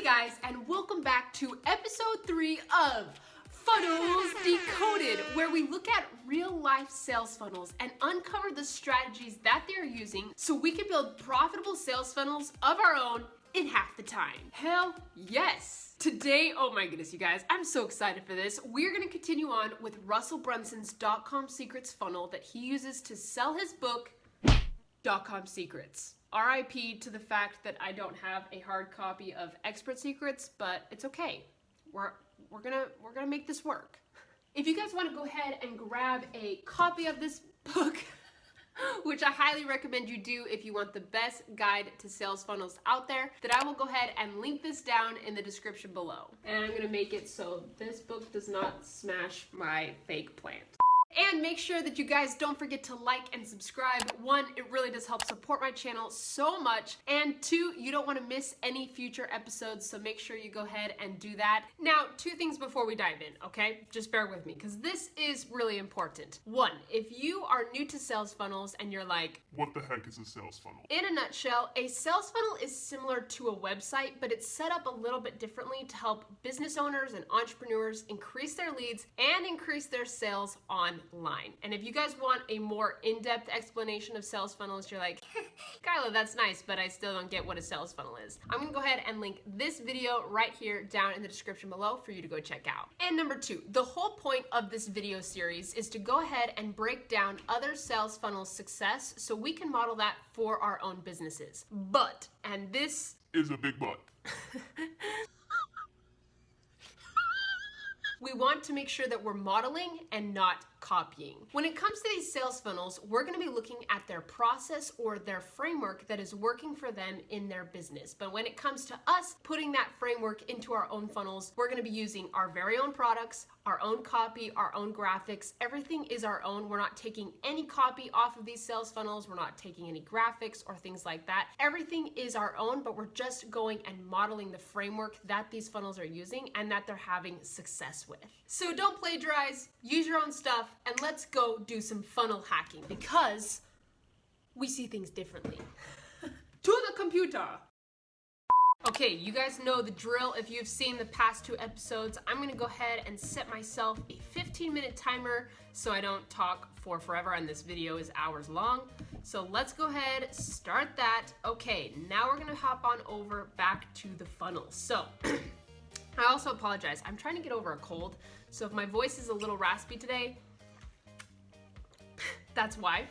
guys, and welcome back to episode 3 of Funnels Decoded, where we look at real-life sales funnels and uncover the strategies that they're using so we can build profitable sales funnels of our own in half the time. Hell yes! Today, oh my goodness, you guys, I'm so excited for this. We're gonna continue on with Russell Brunson's Dotcom Secrets funnel that he uses to sell his book, Dotcom Secrets. RIP to the fact that I don't have a hard copy of Expert Secrets, but it's okay. We're gonna make this work. If you guys want to go ahead and grab a copy of this book, which I highly recommend you do if you want the best guide to sales funnels out there, then I will go ahead and link this down in the description below. And I'm gonna make it so this book does not smash my fake plant. And make sure that you guys don't forget to like and subscribe. 1, it really does help support my channel so much. And 2, you don't want to miss any future episodes, so make sure you go ahead and do that. Now, 2 things before we dive in, okay? Just bear with me, because this is really important. 1, if you are new to sales funnels and you're like, what the heck is a sales funnel? In a nutshell, a sales funnel is similar to a website, but it's set up a little bit differently to help business owners and entrepreneurs increase their leads and increase their sales online. And if you guys want a more in-depth explanation of sales funnels, you're like, Kyla, that's nice, but I still don't get what a sales funnel is. I'm gonna go ahead and link this video right here down in the description below for you to go check out. And number 2, the whole point of this video series is to go ahead and break down other sales funnel success so we can model that for our own businesses. But, and this is a big but. We want to make sure that we're modeling and not copying. When it comes to these sales funnels, we're going to be looking at their process or their framework that is working for them in their business. But when it comes to us putting that framework into our own funnels, we're going to be using our very own products, our own copy, our own graphics. Everything is our own. We're not taking any copy off of these sales funnels. We're not taking any graphics or things like that. Everything is our own, but we're just going and modeling the framework that these funnels are using and that they're having success with. So don't plagiarize, use your own stuff, and let's go do some funnel hacking because we see things differently. To the computer! Okay, you guys know the drill. If you've seen the past 2 episodes, I'm gonna go ahead and set myself a 15-minute timer so I don't talk for forever, and this video is hours long. So let's go ahead, start that. Okay, now we're gonna hop on over back to the funnel. So, I also apologize. I'm trying to get over a cold, so if my voice is a little raspy today, that's why.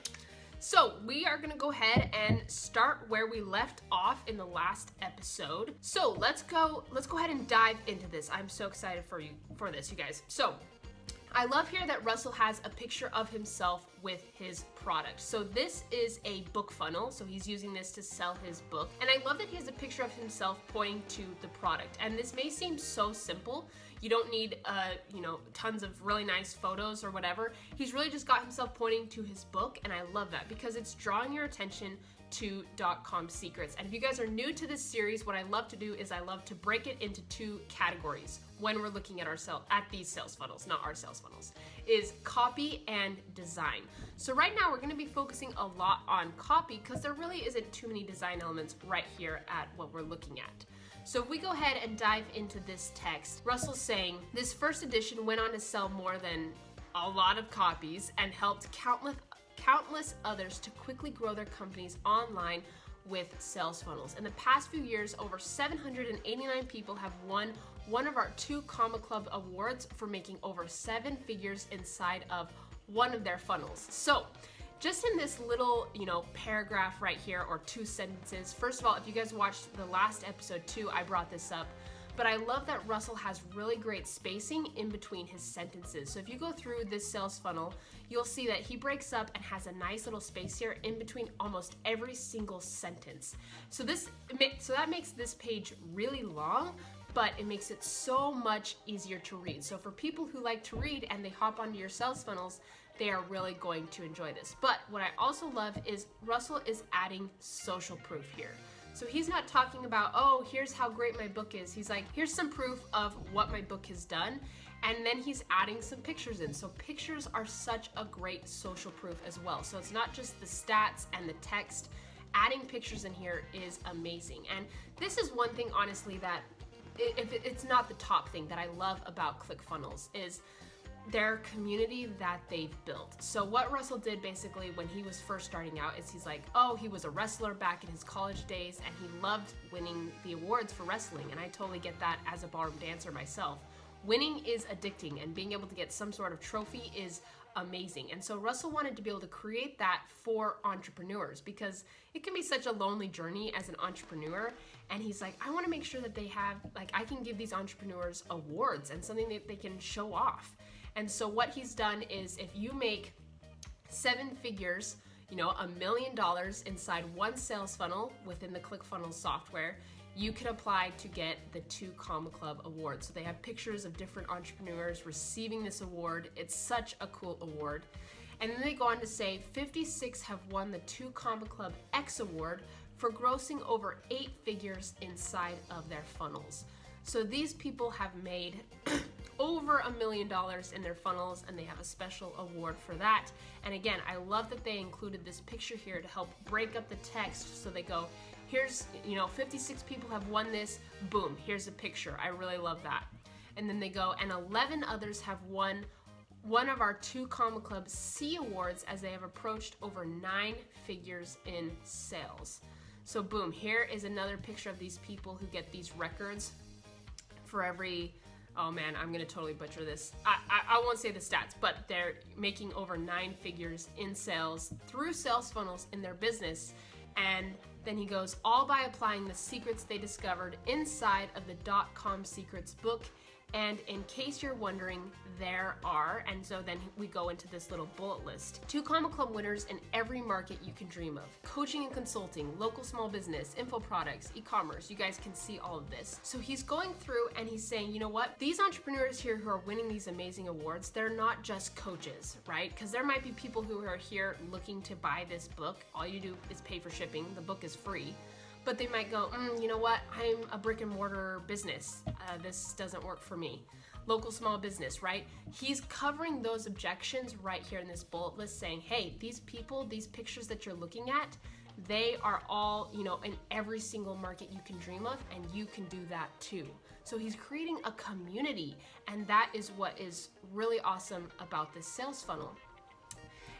So we are gonna go ahead and start where we left off in the last episode. So let's go ahead and dive into this. I'm so excited for this, you guys. So I love here that Russell has a picture of himself with his product. So this is a book funnel, so he's using this to sell his book. And I love that he has a picture of himself pointing to the product. And this may seem so simple. You don't need, tons of really nice photos or whatever. He's really just got himself pointing to his book, and I love that because it's drawing your attention to Dotcom Secrets. And if you guys are new to this series, what I love to do is I love to break it into 2 categories when we're looking at these sales funnels, not our sales funnels, is copy and design. So right now we're gonna be focusing a lot on copy because there really isn't too many design elements right here at what we're looking at. So if we go ahead and dive into this text, Russell's saying, this first edition went on to sell more than a lot of copies and helped countless others to quickly grow their companies online with sales funnels. In the past few years, over 789 people have won one of our 2 Comma Club awards for making over 7 figures inside of one of their funnels. So just in this little, paragraph right here, or 2 sentences, first of all, if you guys watched the last episode too, I brought this up, but I love that Russell has really great spacing in between his sentences. So if you go through this sales funnel, you'll see that he breaks up and has a nice little space here in between almost every single sentence. So that makes this page really long, but it makes it so much easier to read. So for people who like to read and they hop onto your sales funnels, they are really going to enjoy this. But what I also love is Russell is adding social proof here. So he's not talking about, oh, here's how great my book is. He's like, here's some proof of what my book has done. And then he's adding some pictures in. So pictures are such a great social proof as well. So it's not just the stats and the text. Adding pictures in here is amazing. And this is one thing, honestly, that it's not the top thing that I love about ClickFunnels is their community that they've built. So what Russell did basically when he was first starting out is he's like, oh, he was a wrestler back in his college days and he loved winning the awards for wrestling. And I totally get that as a ballroom dancer myself. Winning is addicting and being able to get some sort of trophy is amazing. And so Russell wanted to be able to create that for entrepreneurs because it can be such a lonely journey as an entrepreneur. And he's like, I want to make sure that they have, like, I can give these entrepreneurs awards and something that they can show off. And so what he's done is if you make 7 figures, $1 million inside one sales funnel within the ClickFunnels software, you can apply to get the 2 Comma Club awards. So they have pictures of different entrepreneurs receiving this award. It's such a cool award. And then they go on to say 56 have won the 2 Comma Club X award for grossing over 8 figures inside of their funnels. So these people have made over $1 million in their funnels and they have a special award for that. And again, I love that they included this picture here to help break up the text. So they go, here's, 56 people have won this, boom, here's a picture. I really love that. And then they go, and 11 others have won one of our 2 Comma Club C awards as they have approached over 9 figures in sales. So boom, here is another picture of these people who get these records for every, oh man, I'm gonna totally butcher this. I won't say the stats, but they're making over 9 figures in sales through sales funnels in their business. And then he goes, all by applying the secrets they discovered inside of the Dotcom Secrets book. And in case you're wondering, there are, and so then we go into this little bullet list. 2 Comma Club winners in every market you can dream of. Coaching and consulting, local small business, info products, e-commerce. You guys can see all of this. So he's going through and he's saying, you know what? These entrepreneurs here who are winning these amazing awards, they're not just coaches, right? Because there might be people who are here looking to buy this book. All you do is pay for shipping. The book is free. But they might go, you know what? I'm a brick and mortar business. This doesn't work for me. Local small business, right? He's covering those objections right here in this bullet list saying, hey, these people, these pictures that you're looking at, they are all, in every single market you can dream of, and you can do that too. So he's creating a community, and that is what is really awesome about this sales funnel.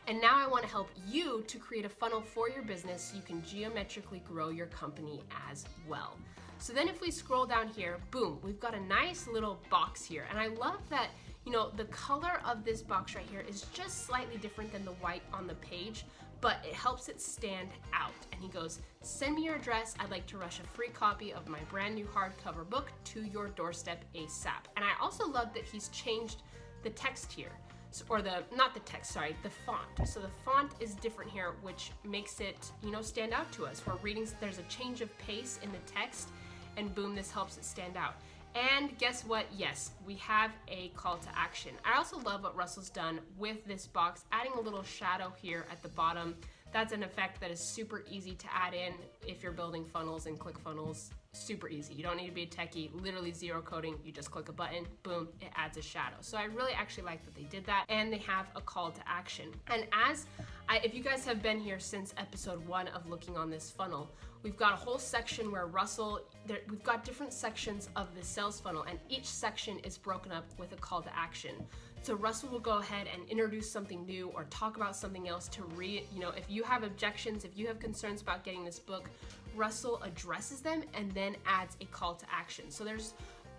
And now I want to help you to create a funnel for your business so you can geometrically grow your company as well. So then if we scroll down here, boom, we've got a nice little box here. And I love that, the color of this box right here is just slightly different than the white on the page, but it helps it stand out. And he goes, send me your address. I'd like to rush a free copy of my brand new hardcover book to your doorstep ASAP. And I also love that he's changed the text here. Or not the text, sorry, the font. So the font is different here, which makes it, stand out to us. We're reading, there's a change of pace in the text, and boom, this helps it stand out. And guess what? Yes, we have a call to action. I also love what Russell's done with this box, adding a little shadow here at the bottom. That's an effect that is super easy to add in if you're building funnels and ClickFunnels. Super easy. You don't need to be a techie, literally zero coding. You just click a button, boom, it adds a shadow. So I really actually like that they did that, and they have a call to action. And if you guys have been here since episode 1 of looking on this funnel, we've got a whole section where we've got different sections of the sales funnel, and each section is broken up with a call to action. So Russell will go ahead and introduce something new or talk about something else to if you have objections, if you have concerns about getting this book, Russell addresses them and then adds a call to action. So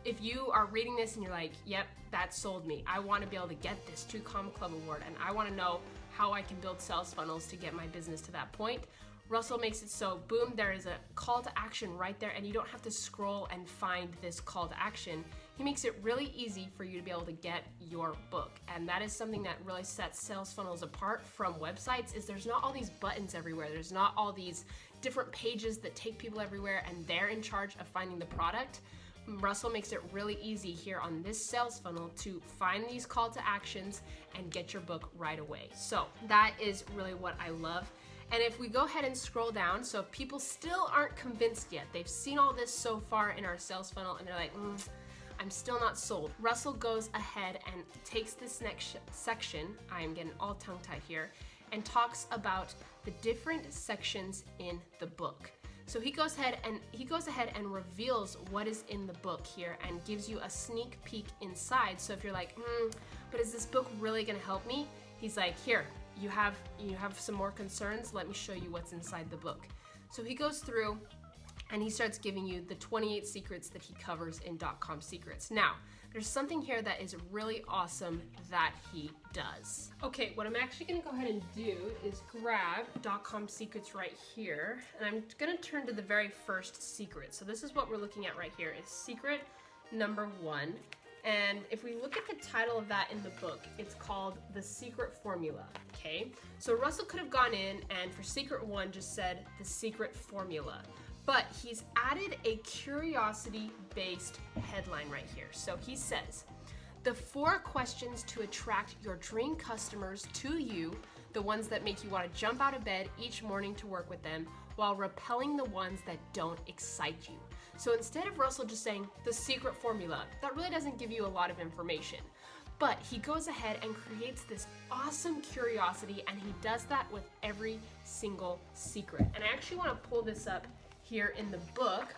if you are reading this and you're like, yep, that sold me. I want to be able to get this 2 Comma Club award, and I want to know how I can build sales funnels to get my business to that point. Russell makes it so, boom, there is a call to action right there, and you don't have to scroll and find this call to action. He makes it really easy for you to be able to get your book. And that is something that really sets sales funnels apart from websites, is there's not all these buttons everywhere. There's not all these different pages that take people everywhere and they're in charge of finding the product. Russell makes it really easy here on this sales funnel to find these call to actions and get your book right away. So that is really what I love. And if we go ahead and scroll down, so if people still aren't convinced yet, they've seen all this so far in our sales funnel and they're like, I'm still not sold. Russell goes ahead and takes this next section, I am getting all tongue-tied here, and talks about the different sections in the book. So he goes ahead and reveals what is in the book here and gives you a sneak peek inside. So if you're like, but is this book really gonna help me? He's like, here, you have some more concerns. Let me show you what's inside the book. So he goes through and he starts giving you the 28 secrets that he covers in Dotcom Secrets. Now, there's something here that is really awesome that he does. Okay, what I'm actually gonna go ahead and do is grab Dotcom Secrets right here, and I'm gonna turn to the very first secret. So this is what we're looking at right here, is secret number 1. And if we look at the title of that in the book, it's called The Secret Formula, okay? So Russell could have gone in and for secret 1 just said The Secret Formula. But he's added a curiosity-based headline right here. So he says, the 4 questions to attract your dream customers to you, the ones that make you want to jump out of bed each morning to work with them, while repelling the ones that don't excite you. So instead of Russell just saying the secret formula, that really doesn't give you a lot of information. But he goes ahead and creates this awesome curiosity, and he does that with every single secret. And I actually want to pull this up here in the book,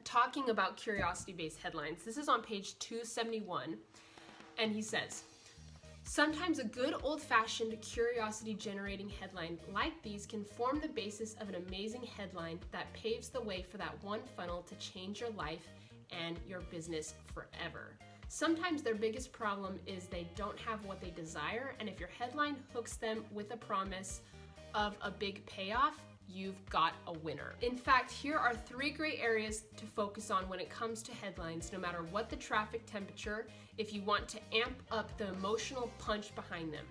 talking about curiosity-based headlines. This is on page 271, and he says, sometimes a good old-fashioned curiosity-generating headline like these can form the basis of an amazing headline that paves the way for that one funnel to change your life and your business forever. Sometimes their biggest problem is they don't have what they desire, and if your headline hooks them with a promise of a big payoff, you've got a winner. In fact, here are 3 great areas to focus on when it comes to headlines, no matter what the traffic temperature, if you want to amp up the emotional punch behind them.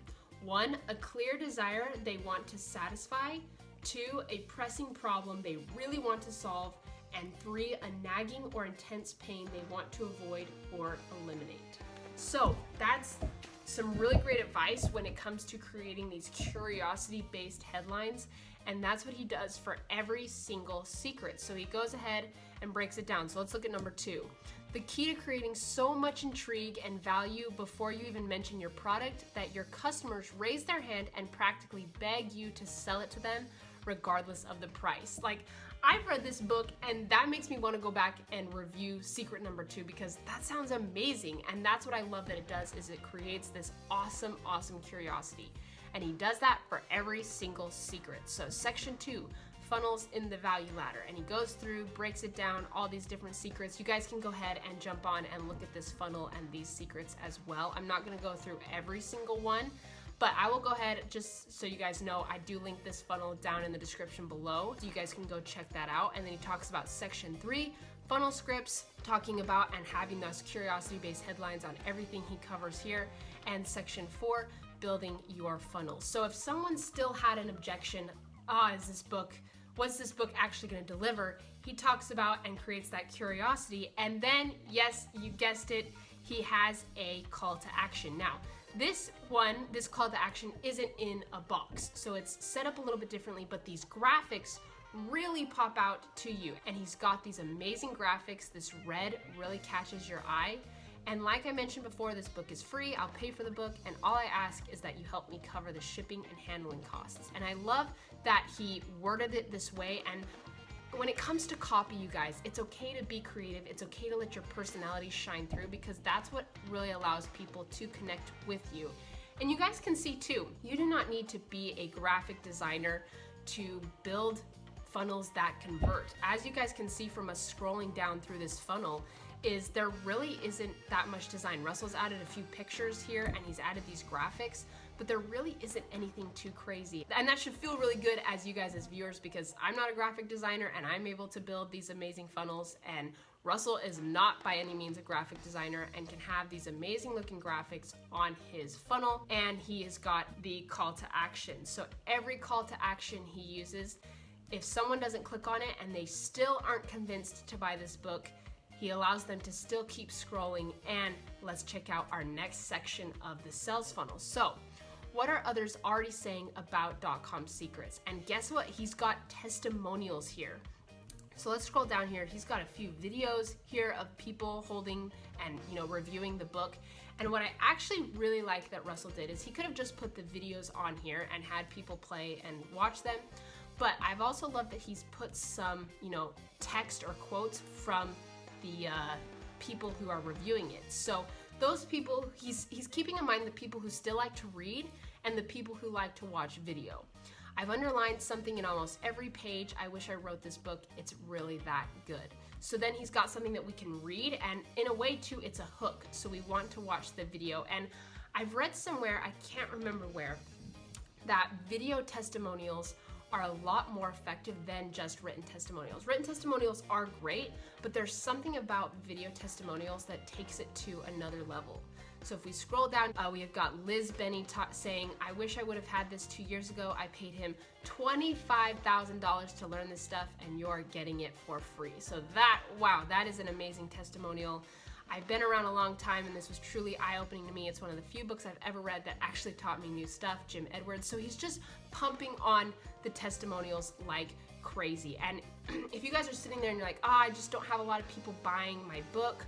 1, a clear desire they want to satisfy. 2, a pressing problem they really want to solve. And 3, a nagging or intense pain they want to avoid or eliminate. So that's some really great advice when it comes to creating these curiosity-based headlines, and that's what he does for every single secret. So he goes ahead and breaks it down. So let's look at number 2. The key to creating so much intrigue and value before you even mention your product that your customers raise their hand and practically beg you to sell it to them regardless of the price. Like, I've read this book and that makes me want to go back and review secret number 2 because that sounds amazing. And that's what I love that it does, is it creates this awesome curiosity. And he does that for every single secret. So section 2, funnels in the value ladder. And he goes through, breaks it down, all these different secrets. You guys can go ahead and jump on and look at this funnel and these secrets as well. I'm not gonna go through every single one, but I will go ahead, just so you guys know, I do link this funnel down in the description below, so you guys can go check that out. And then he talks about section 3, funnel scripts, talking about and having those curiosity-based headlines on everything he covers here. And section 4, building your funnels. So if someone still had an objection, what's this book actually going to deliver? He talks about and creates that curiosity. And then, yes, you guessed it, he has a call to action. Now, this call to action isn't in a box, so it's set up a little bit differently, but these graphics really pop out to you. And he's got these amazing graphics. This red really catches your eye. And like I mentioned before, this book is free. I'll pay for the book, and all I ask is that you help me cover the shipping and handling costs. And I love that he worded it this way. And when it comes to copy, you guys, it's okay to be creative. It's okay to let your personality shine through, because that's what really allows people to connect with you. And you guys can see too, you do not need to be a graphic designer to build funnels that convert. As you guys can see from us scrolling down through this funnel, is there really isn't that much design. Russell's added a few pictures here and he's added these graphics, but there really isn't anything too crazy. And that should feel really good as you guys as viewers, because I'm not a graphic designer and I'm able to build these amazing funnels, and Russell is not by any means a graphic designer and can have these amazing looking graphics on his funnel. And he has got the call to action. So every call to action he uses, if someone doesn't click on it and they still aren't convinced to buy this book, he allows them to still keep scrolling. And let's check out our next section of the sales funnel. So what are others already saying about Dotcom Secrets? And guess what? He's got testimonials here. So let's scroll down here. He's got a few videos here of people holding and reviewing the book. And what I actually really like that Russell did is he could have just put the videos on here and had people play and watch them. But I've also loved that he's put some, text or quotes from the people who are reviewing it. So those people, he's keeping in mind the people who still like to read and the people who like to watch video. I've underlined something in almost every page. I wish I wrote this book. It's really that good. So then he's got something that we can read, and in a way too, it's a hook. So we want to watch the video. And I've read somewhere, I can't remember where, that video testimonials are a lot more effective than just written testimonials. Written testimonials are great, but there's something about video testimonials that takes it to another level. So if we scroll down, we have got Liz Benny saying, I wish I would have had this 2 years ago. I paid him $25,000 to learn this stuff, and you're getting it for free. So that is an amazing testimonial. I've been around a long time, and this was truly eye-opening to me. It's one of the few books I've ever read that actually taught me new stuff, Jim Edwards. So he's just pumping on the testimonials like crazy. And if you guys are sitting there and you're like, I just don't have a lot of people buying my book,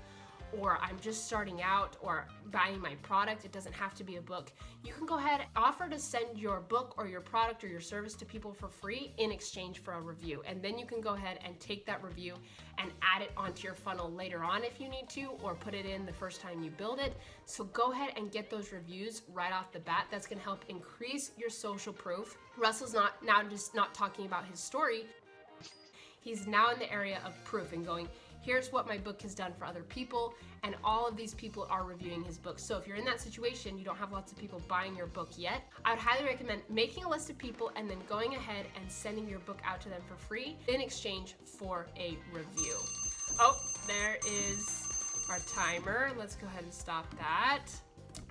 or I'm just starting out, or buying my product, it doesn't have to be a book, you can go ahead and offer to send your book or your product or your service to people for free in exchange for a review. And then you can go ahead and take that review and add it onto your funnel later on if you need to, or put it in the first time you build it. So go ahead and get those reviews right off the bat. That's gonna help increase your social proof. Russell's not talking about his story. He's now in the area of proof and going, here's what my book has done for other people, and all of these people are reviewing his book. So if you're in that situation, you don't have lots of people buying your book yet, I would highly recommend making a list of people and then going ahead and sending your book out to them for free in exchange for a review. Oh, there is our timer. Let's go ahead and stop that.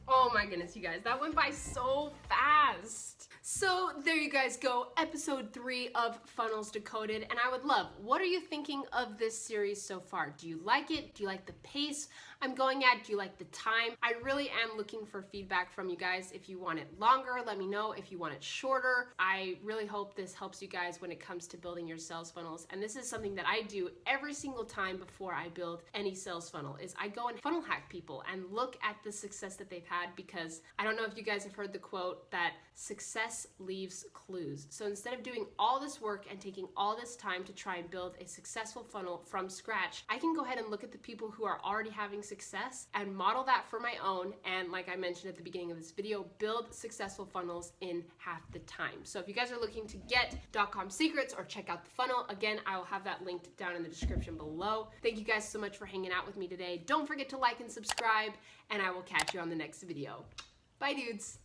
Oh my goodness, you guys, that went by so fast. So there you guys go, episode 3 of Funnels Decoded, and I would love, what are you thinking of this series so far? Do you like it? Do you like the pace I'm going at? Do you like the time? I really am looking for feedback from you guys. If you want it longer, let me know. If you want it shorter, I really hope this helps you guys when it comes to building your sales funnels. And this is something that I do every single time before I build any sales funnel, is I go and funnel hack people and look at the success that they've had, because I don't know if you guys have heard the quote that success leaves clues. So instead of doing all this work and taking all this time to try and build a successful funnel from scratch, I can go ahead and look at the people who are already having success and model that for my own. And like I mentioned at the beginning of this video, build successful funnels in half the time. So if you guys are looking to get Dotcom Secrets or check out the funnel, again, I will have that linked down in the description below. Thank you guys so much for hanging out with me today. Don't forget to like and subscribe, and I will catch you on the next video. Bye, dudes.